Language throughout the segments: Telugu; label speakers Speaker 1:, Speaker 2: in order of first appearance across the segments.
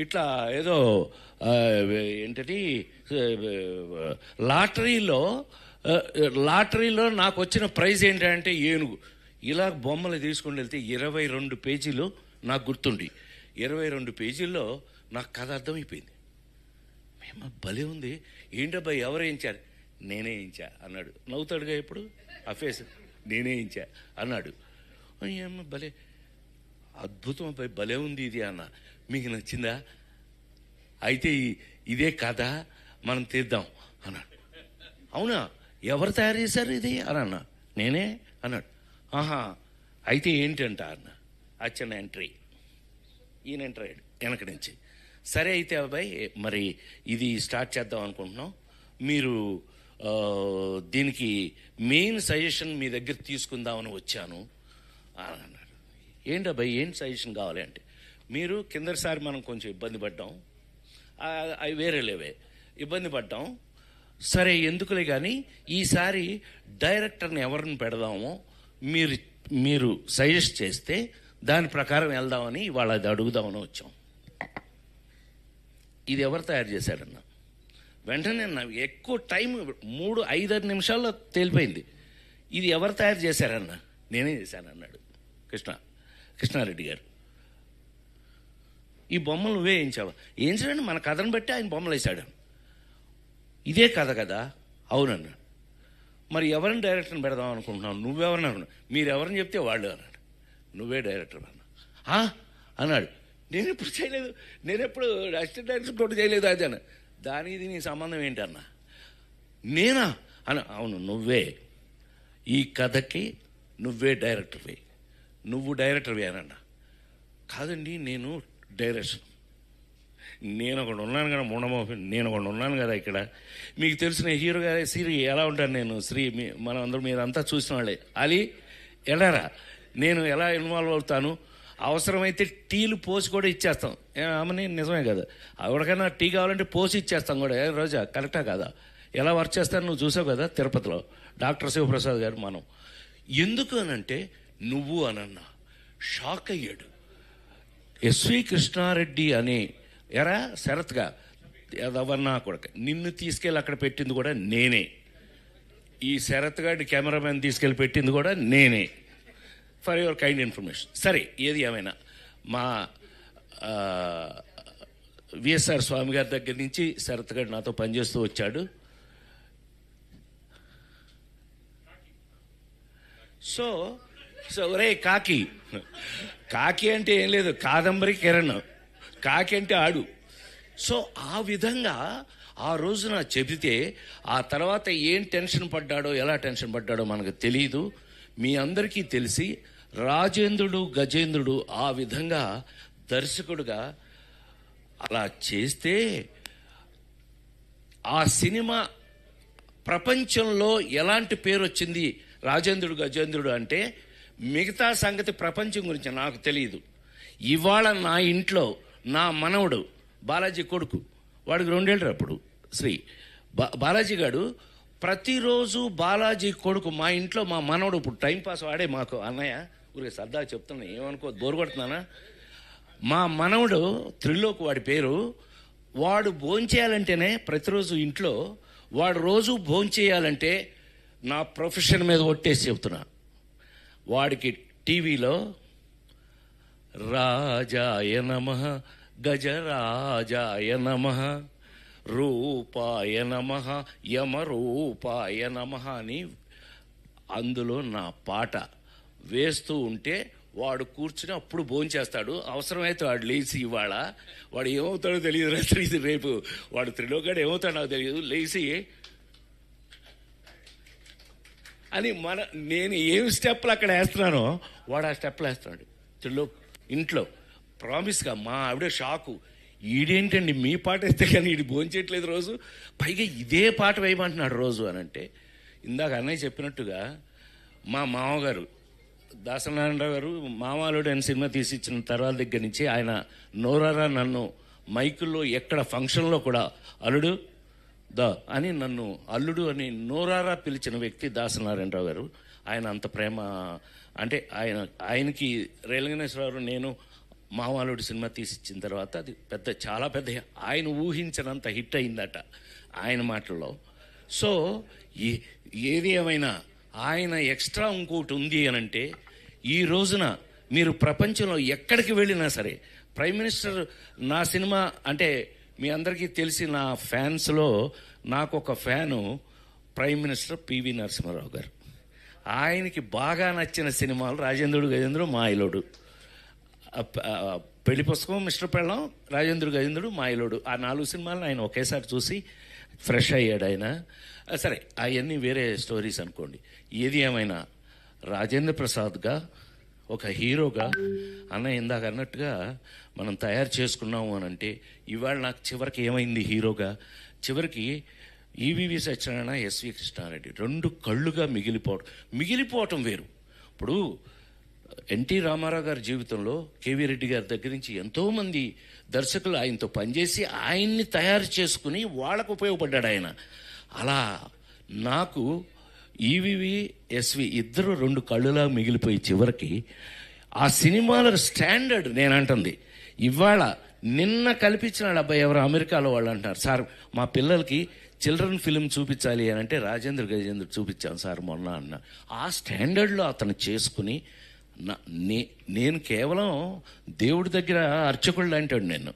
Speaker 1: ఇట్లా ఏదో ఏంటది లాటరీలో నాకు వచ్చిన ప్రైజ్ ఏంటంటే ఏనుగు. ఇలా బొమ్మలు తీసుకుని వెళ్తే 22 పేజీలు నాకు గుర్తుండి 22 పేజీల్లో నాకు కథ అర్థమైపోయింది. మేము భలే ఉంది, ఏంటబ్బాయి ఎవరు వేయించారు? నేనే వేయించా అన్నాడు. నవ్వుతాడుగా ఎప్పుడు ఆ ఫేస్, నేనే వేయించా అన్నాడు. ఏమో భలే అద్భుతం అబ్బాయి, భలే ఉంది ఇది అన్న. మీకు నచ్చిందా? అయితే ఇదే కథ మనం తీద్దాం అన్నాడు. అవునా, ఎవరు తయారు చేశారు ఇది అని అన్నా. నేనే అన్నాడు. ఆహా, అయితే ఏంటంట అన్న. అచ్చన్న ఎంట్రీ, ఈయన ఎంటర్ అయ్యాడు వెనక నుంచి. సరే అయితే అబ్బాయి మరి ఇది స్టార్ట్ చేద్దాం అనుకుంటున్నాం, మీరు దీనికి మెయిన్ సజెషన్ మీ దగ్గర తీసుకుందామని వచ్చాను అని అన్నాడు. ఏంటి అబ్బాయి, ఏంటి సజెషన్ కావాలి అంటే, మీరు కిందసారి మనం కొంచెం ఇబ్బంది పడ్డాం, అవి వేరే లేవే ఇబ్బంది పడ్డాం, సరే ఎందుకులే కానీ ఈసారి డైరెక్టర్ని ఎవరిని పెడదామో మీరు సజెస్ట్ చేస్తే దాని ప్రకారం వెళ్దామని ఇవాళ అది అడుగుదామని వచ్చాం. ఇది ఎవరు తయారు చేశాడన్న? వెంటనే ఎక్కువ టైం 3-5 నిమిషాల్లో తేలిపోయింది. ఇది ఎవరు తయారు చేశారన్న? నేనే చేశాను అన్నాడు కృష్ణారెడ్డి గారు. ఈ బొమ్మలు నువ్వే వేయించావా? వేయించడండి, మన కథను బట్టి ఆయన బొమ్మలు వేశాడు. ఇదే కథ కదా? అవునన్నాడు. మరి ఎవరిని డైరెక్టర్ని పెడదాం అనుకుంటున్నావు? నువ్వెవరిని అన్నాడు. మీరు ఎవరిని చెప్తే వాళ్ళు అన్నాడు. నువ్వే డైరెక్టర్ అన్నా అన్నాడు. నేను ఎప్పుడు చేయలేదు, నేను ఎప్పుడు అసిస్టెంట్ డైరెక్టర్ తోటి చేయలేదు అది అన్న. దానికి నీ సంబంధం ఏంటన్నా? నేనా అన్న. అవును, నువ్వే ఈ కథకి నువ్వే డైరెక్టర్వే, నువ్వు డైరెక్టర్వే అన్న. కాదండి, నేను డైరెక్షన్, నేను ఒకటి ఉన్నాను కదా ముండమోహన్, నేను ఒకటి ఉన్నాను కదా ఇక్కడ. మీకు తెలిసిన హీరో గారి శ్రీ ఎలా ఉంటాను నేను, శ్రీ మనం అందరూ మీరంతా చూసిన వాళ్ళే. అలీ ఎలారా, నేను ఎలా ఇన్వాల్వ్ అవుతాను, అవసరమైతే టీలు పోసి కూడా ఇచ్చేస్తాం. ఆమెని నిజమే కదా, ఎవరికైనా టీ కావాలంటే పోసి ఇచ్చేస్తాం కూడా. రోజా కరెక్టా కదా? ఎలా వర్క్ చేస్తాను నువ్వు చూసావు కదా తిరుపతిలో డాక్టర్ శివప్రసాద్ గారు. మనం ఎందుకు అనంటే నువ్వు అనన్నా. షాక్ అయ్యాడు. ఎస్వి కృష్ణారెడ్డి అని ఎరా శరత్గా ఎవరన్నా కొడక, నిన్ను తీసుకెళ్ళి అక్కడ పెట్టింది కూడా నేనే, ఈ శరత్ గారి కెమెరామెన్ తీసుకెళ్ళి పెట్టింది కూడా నేనే, ఫర్ యువర్ కైండ్ ఇన్ఫర్మేషన్. సరే, ఏది ఏమైనా మా విఎస్ఆర్ స్వామి గారి దగ్గర నుంచి శరత్ గారు నాతో పనిచేస్తూ వచ్చాడు. సో ఒరే కాకి అంటే ఏం లేదు, కాదంబరి కిరణ్, కాకి అంటే ఆడు. సో ఆ విధంగా ఆ రోజున చెబితే ఆ తర్వాత ఏం టెన్షన్ పడ్డాడో, ఎలా టెన్షన్ పడ్డాడో మనకు తెలియదు. మీ అందరికీ తెలిసి రాజేంద్రుడు గజేంద్రుడు ఆ విధంగా దర్శకుడుగా అలా చేస్తే ఆ సినిమా ప్రపంచంలో ఎలాంటి పేరు వచ్చింది రాజేంద్రుడు గజేంద్రుడు అంటే, మిగతా సంగతి ప్రపంచం గురించి నాకు తెలియదు. ఇవాళ నా ఇంట్లో నా మనవడు బాలాజీ కొడుకు, వాడికి 2 ఏళ్ళు అప్పుడు, బాలాజీ గారు ప్రతిరోజు బాలాజీ కొడుకు మా ఇంట్లో మా మనవడు ఇప్పుడు టైంపాస్ వాడే మాకు అన్నయ్య ఊరికే సరదా చెప్తున్నా, ఏమనుకో బోరు కొడుతున్నానా. మా మనవడు త్రిలోక్ వాడి పేరు. వాడు భోంచేయాలంటేనే ప్రతిరోజు ఇంట్లో వాడు రోజు భోంచేయాలంటే నా ప్రొఫెషన్ మీద ఒట్టేసి చెప్తున్నా, వాడికి టీవీలో రాజాయ నమః గజరాజాయ నమః రూపాయ నమః యమరూపాయ నమః అని అందులో నా పాట వేస్తూ ఉంటే వాడు కూర్చుని అప్పుడు భోంచేస్తాడు. అవసరమైతే వాడు లేచి, ఇవాళ వాడు ఏమవుతాడో తెలియదు, రేపు వాడు త్రిలోకాడు ఏమవుతాడో నాకు తెలియదు, లేచి అని నేను ఏం స్టెప్లు అక్కడ వేస్తున్నానో వాడు ఆ స్టెప్లు వేస్తున్నాడు త్రిలోక్ ఇంట్లో. ప్రామిస్గా మా ఆవిడ షాకు, ఈడేంటండి మీ పాట వేస్తే కానీ ఈడు భోంచేయట్లేదు రోజు, పైగా ఇదే పాట వేయమంటున్నాడు రోజు అని అంటే. ఇందాక అన్నయ్య చెప్పినట్టుగా మా మామగారు దాసనారాయణరావు గారు మామాలుడు అని సినిమా తీసి ఇచ్చిన తర్వాత దగ్గర నుంచి ఆయన నోరారా నన్ను మైకుల్లో ఎక్కడ ఫంక్షన్లో కూడా అల్లుడు అని నన్ను అల్లుడు అని నోరారా పిలిచిన వ్యక్తి దాసనారాయణరావు గారు. ఆయన అంత ప్రేమ అంటే ఆయనకి రేలంగనేశ్వరరావు నేను మావాలుడు సినిమా తీసిచ్చిన తర్వాత అది చాలా పెద్ద ఆయన ఊహించినంత హిట్ అయిందట ఆయన మాటల్లో. సో ఏది ఏమైనా ఆయన ఎక్స్ట్రా ఇంకోటి ఉంది అని అంటే, ఈ రోజున మీరు ప్రపంచంలో ఎక్కడికి వెళ్ళినా సరే ప్రైమ్ మినిస్టర్ నా సినిమా అంటే మీ అందరికీ తెలిసి నా ఫ్యాన్స్లో నాకు ఒక fan prime minister PV Narasimha Rao గారు. ఆయనకి బాగా నచ్చిన సినిమాలు రాజేంద్రుడు గజేంద్రుడు మాయలోడు, పెళ్లి పుస్తకం, మిస్టర్ పెళ్ళం, రాజేంద్రుడు గజేంద్రుడు మాయలోడు, ఆ 4 సినిమాలను ఆయన ఒకేసారి చూసి ఫ్రెష్ అయ్యాడు ఆయన. సరే అవన్నీ వేరే స్టోరీస్ అనుకోండి. ఏది ఏమైనా రాజేంద్ర ప్రసాద్గా ఒక హీరోగా అన్న ఇందాక అన్నట్టుగా మనం తయారు చేసుకున్నాము అని అంటే, ఇవాళ నాకు చివరికి ఏమైంది హీరోగా, చివరికి ఈవీవి సత్యనారాయణ, ఎస్వి కృష్ణారెడ్డి 2 కళ్ళుగా మిగిలిపోవటం వేరు. ఇప్పుడు ఎన్టీ రామారావు గారి జీవితంలో కేవీ రెడ్డి గారి దగ్గర నుంచి ఎంతోమంది దర్శకులు ఆయనతో పనిచేసి ఆయన్ని తయారు చేసుకుని వాళ్ళకు ఉపయోగపడ్డాడు ఆయన. అలా నాకు ఈవీవి, ఎస్వి ఇద్దరు 2 కళ్ళులా మిగిలిపోయి చివరికి ఆ సినిమాల స్టాండర్డ్ నేను అంటుంది. ఇవాళ నిన్న కల్పించిన అబ్బాయి ఎవరు అమెరికాలో వాళ్ళు అంటారు, సార్ మా పిల్లలకి చిల్డ్రన్ ఫిలిం చూపించాలి అని అంటే రాజేంద్ర గజేంద్ర చూపించాను సార్ మొన్న అన్న. ఆ స్టాండర్డ్లో అతను చేసుకుని నేను కేవలం దేవుడి దగ్గర అర్చకుళ్ళు అంటాడు, నేను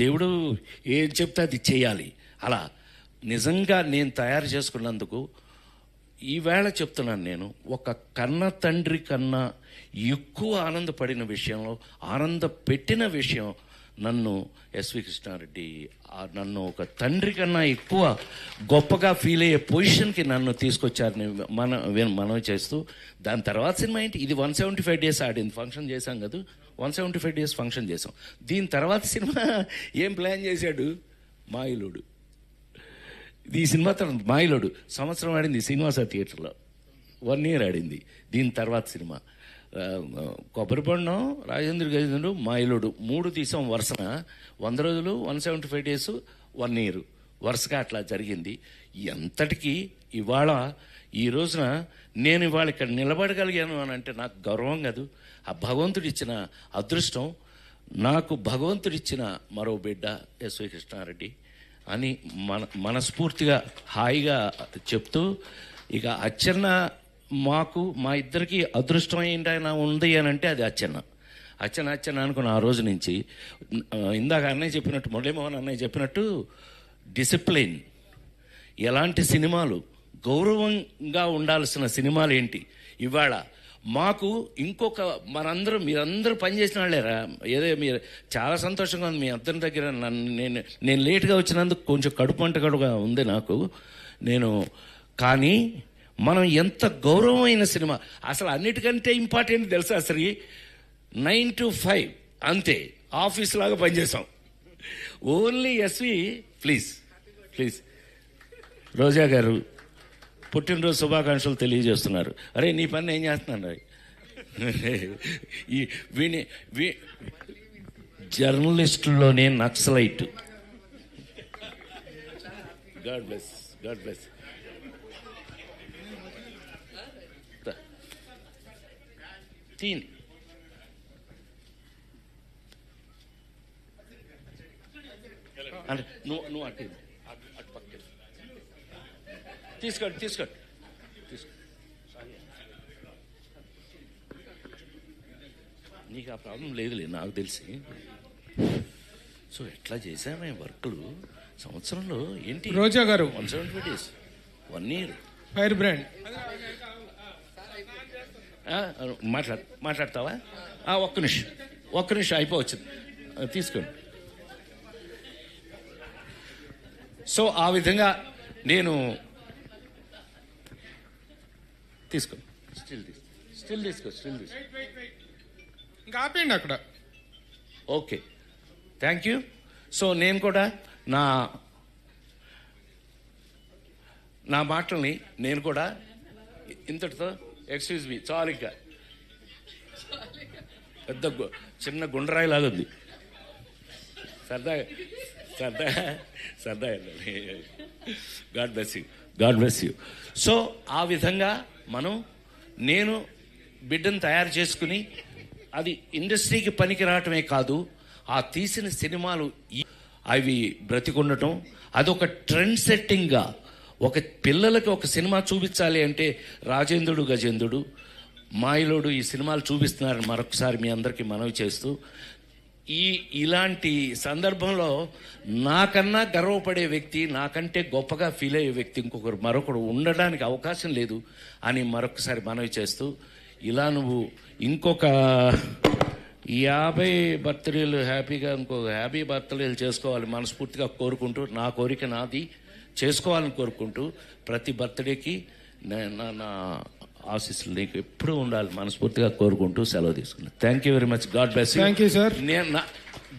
Speaker 1: దేవుడు ఏం చెప్తే అది చేయాలి. అలా నిజంగా నేను తయారు చేసుకున్నందుకు ఈవేళ చెప్తున్నాను, నేను ఒక కన్న తండ్రి కన్నా ఎక్కువ ఆనందపడిన విషయంలో, ఆనంద పెట్టిన విషయం నన్ను ఎస్వి కృష్ణారెడ్డి నన్ను ఒక తండ్రి కన్నా ఎక్కువ గొప్పగా ఫీల్ అయ్యే పొజిషన్కి నన్ను తీసుకొచ్చారని మనం చేస్తూ, దాని తర్వాత సినిమా ఏంటి, ఇది 175 days ఆడింది, ఫంక్షన్ చేశాం కదా, 175 days ఫంక్షన్ చేసాం. దీని తర్వాత సినిమా ఏం ప్లాన్ చేశాడు, మాయిలోడు. ఈ సినిమా తర్వాత మాయిలోడు సంవత్సరం ఆడింది శ్రీనివాస థియేటర్లో, 1 year ఆడింది. దీని తర్వాత సినిమా కొబ్బరిబొండం, రాజేంద్ర గజేంద్రుడు, మాయిలోడు 3 తీసాం వరుసన. 100 రోజులు, 175 days, 1 year వరుసగా అట్లా జరిగింది. ఎంతటికీ ఇవాళ ఈ రోజున నేను ఇవాళ ఇక్కడ నిలబడగలిగాను అని అంటే నాకు గర్వం కాదు, ఆ భగవంతుడిచ్చిన అదృష్టం. నాకు భగవంతుడిచ్చిన మరో బిడ్డ ఎస్వి కృష్ణారెడ్డి అని మనస్ఫూర్తిగా హాయిగా చెప్తూ, ఇక అచ్చెన్న మాకు మా ఇద్దరికి అదృష్టం ఏంటైనా ఉంది అని అంటే అది అచ్చెన్న అనుకున్న ఆ రోజు నుంచి. ఇందాక అన్నయ్య చెప్పినట్టు, మురళీమోహన్ అన్నయ్య చెప్పినట్టు డిసిప్లిన్, ఎలాంటి సినిమాలు గౌరవంగా ఉండాల్సిన సినిమాలు ఏంటి, ఇవాళ మాకు ఇంకొక మీరందరూ పనిచేసిన వాళ్ళేరా. ఏదో మీరు చాలా సంతోషంగా ఉంది మీ అందరి దగ్గర. నేను లేట్గా వచ్చినందుకు కొంచెం కడుపుగా ఉంది నాకు. కానీ మనం ఎంత గౌరవమైన సినిమా, అసలు అన్నిటికంటే ఇంపార్టెంట్ తెలుసా, అసలు 9 to 5 అంతే, ఆఫీస్ లాగా పనిచేసాం. ఓన్లీ ఎస్వి ప్లీజ్ రోజా గారు పుట్టినరోజు శుభాకాంక్షలు తెలియజేస్తున్నారు. అరే నీ పని ఏం చేస్తున్నాను జర్నలిస్టుల్లోనే నక్సలైట్. God bless. అంటే నువ్వు అటు పక్క తీసుకోండి. నీకు ఆ ప్రాబ్లం లేదులే నాకు తెలిసి. సో ఎట్లా చేసామే వర్క్లు సంవత్సరంలో ఏంటి,
Speaker 2: రోజా గారు
Speaker 1: 175 days, 1 year.
Speaker 2: ఫైర్ బ్రాండ్
Speaker 1: మాట్లాడతావా? ఒక్క నిమిషం అయిపోవచ్చింది, తీసుకోండి. సో ఆ విధంగా నేను తీసుకోండి. స్టిల్ తీసుకో.
Speaker 2: ఇంకా ఆపేయండి అక్కడ.
Speaker 1: Okay, thank you. సో నేను కూడా నా మాటల్ని నేను కూడా ఇంతటితో ఎక్స్క్యూజ్ మీ చాలు. ఇంకా పెద్ద చిన్న గుండ్రాయిలాగా ఉంది. సరదా గాడ్ బ్లెస్ యూ. సో ఆ విధంగా నేను బిడ్డను తయారు చేసుకుని అది ఇండస్ట్రీకి పనికి రావటమే కాదు, ఆ తీసిన సినిమాలు అవి బ్రతికుండటం, అదొక ట్రెండ్ సెట్టింగ్గా ఒక పిల్లలకి ఒక సినిమా చూపించాలి అంటే రాజేంద్రుడు గజేంద్రుడు మాయలోడు ఈ సినిమాలు చూపిస్తున్నారని మరొకసారి మీ అందరికీ మనవి చేస్తూ, ఇలాంటి సందర్భంలో నాకన్నా గర్వపడే వ్యక్తి, నాకంటే గొప్పగా ఫీల్ అయ్యే వ్యక్తి మరొకడు ఉండడానికి అవకాశం లేదు అని మరొకసారి మనవి చేస్తూ, ఇలా నువ్వు ఇంకొక 50 బర్త్డేలు హ్యాపీగా ఇంకొక 50 బర్త్డేలు చేసుకోవాలి మనస్ఫూర్తిగా కోరుకుంటూ, నా కోరిక నాది, చేసుకోవాలని కోరుకుంటూ, ప్రతి బర్త్డేకి నా ఆశీస్సులు నీకు ఎప్పుడూ ఉండాలి మనస్ఫూర్తిగా కోరుకుంటూ సెలవు తీసుకున్నాను. Thank you very much. God bless you.
Speaker 2: Thank you sir.
Speaker 1: నేను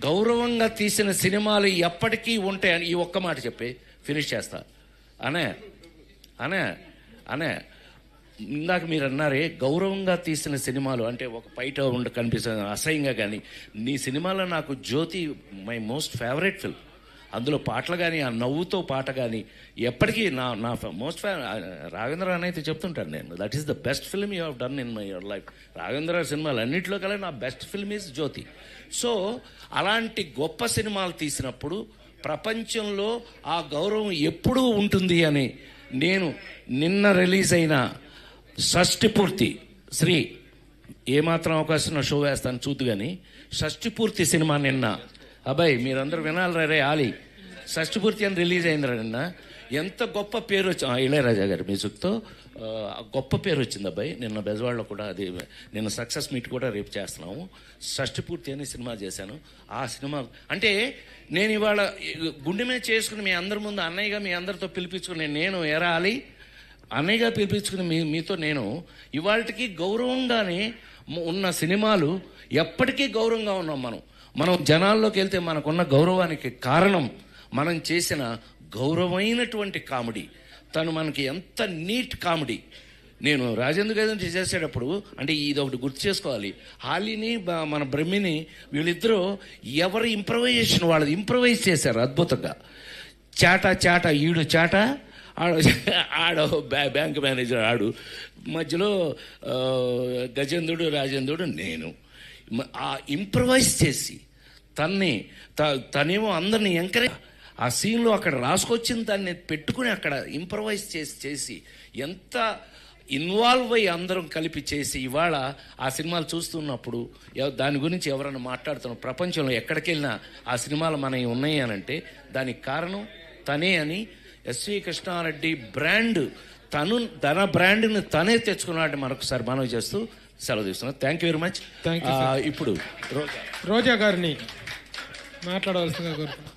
Speaker 1: గౌరవంగా తీసిన సినిమాలు ఎప్పటికీ ఉంటాయని ఈ ఒక్క మాట చెప్పి ఫినిష్ చేస్తా. అనే ఇందాక మీరు అన్నారే గౌరవంగా తీసిన సినిమాలు అంటే ఒక బయట కనిపిస్తుంది అసహ్యంగా, కానీ నీ సినిమాలో నాకు జ్యోతి మై మోస్ట్ ఫేవరెట్ ఫిల్మ్. అందులో పాటలు కానీ ఆ నవ్వుతో పాట కానీ ఎప్పటికీ నా మోస్ట్ రాఘవేంద్ర అని అయితే చెప్తుంటాను నేను, that is the best film you have done in my your life. Raghavendra సినిమాలు అన్నింటిలో కల్లా నా best film is Jyothi. So అలాంటి గొప్ప సినిమాలు తీసినప్పుడు ప్రపంచంలో ఆ గౌరవం ఎప్పుడూ ఉంటుంది అని నేను నిన్న రిలీజ్ అయిన షష్ఠి పూర్తి శ్రీ ఏమాత్రం అవకాశం షో వేస్తాను చూద్దు కానీ షష్ఠి పూర్తి సినిమా నిన్న అబ్బాయి మీరందరూ వినాలి రే ఆలి షష్ఠి పూర్తి అని రిలీజ్ అయిందిరా నిన్న. ఎంత గొప్ప పేరు వచ్చింది ఇళయరాజా గారి మ్యూజిక్తో, గొప్ప పేరు వచ్చింది అబ్బాయి. నిన్న బెజవాడలో కూడా అది నిన్న సక్సెస్ మీట్ కూడా రేపు చేస్తున్నాము. షష్ఠి పూర్తి అనే సినిమా చేశాను. ఆ సినిమా అంటే నేను ఇవాళ గుండె మీద చేసుకుని మీ అందరి ముందు అన్నయ్యగా మీ అందరితో పిలిపించుకుని నేను ఎరాలి అన్నయ్యగా పిలిపించుకుని మీతో నేను ఇవాళకి గౌరవంగానే ఉన్న సినిమాలు ఎప్పటికీ గౌరవంగా ఉన్నాం. మనం జనాల్లోకి వెళ్తే మనకున్న గౌరవానికి కారణం మనం చేసిన గౌరవమైనటువంటి కామెడీ. తను మనకి ఎంత నీట్ కామెడీ. నేను రాజేంద్ర గారిని చేసేటప్పుడు అంటే ఇది ఒకటి గుర్తు చేసుకోవాలి, హాలీని మన బ్రహ్మిని వీళ్ళిద్దరూ ఎవరి ఇంప్రవైజేషన్ వాళ్ళది ఇంప్రవైజ్ చేశారు అద్భుతంగా. చాట ఈడు చాట ఆడ బ్యాంక్ మేనేజర్ ఆడు, మధ్యలో గజేంద్రుడు రాజేంద్రుడు నేను. ఆ ఇంప్రవైజ్ చేసి తనేమో అందరిని ఎంకరేజ్, ఆ సీన్లో అక్కడ రాసుకొచ్చిన దాన్ని పెట్టుకుని అక్కడ ఇంప్రవైజ్ చేసి ఎంత ఇన్వాల్వ్ అయ్యి అందరం కలిపి చేసి ఇవాళ ఆ సినిమాలు చూస్తున్నప్పుడు దాని గురించి ఎవరైనా మాట్లాడుతున్నాం ప్రపంచంలో ఎక్కడికి వెళ్ళినా ఆ సినిమాలు మనవి ఉన్నాయి అని అంటే దానికి కారణం తనే అని ఎస్వి కృష్ణారెడ్డి బ్రాండ్ తన బ్రాండ్ని తనే తెచ్చుకున్నాడని మరొకసారి మనవి చేస్తూ సెలవు తీసుకున్నాను. Thank you very much.
Speaker 2: ఇప్పుడు
Speaker 1: రోజా గారిని
Speaker 2: మాట్లాడవలసిందిగా కోరుతున్నాను.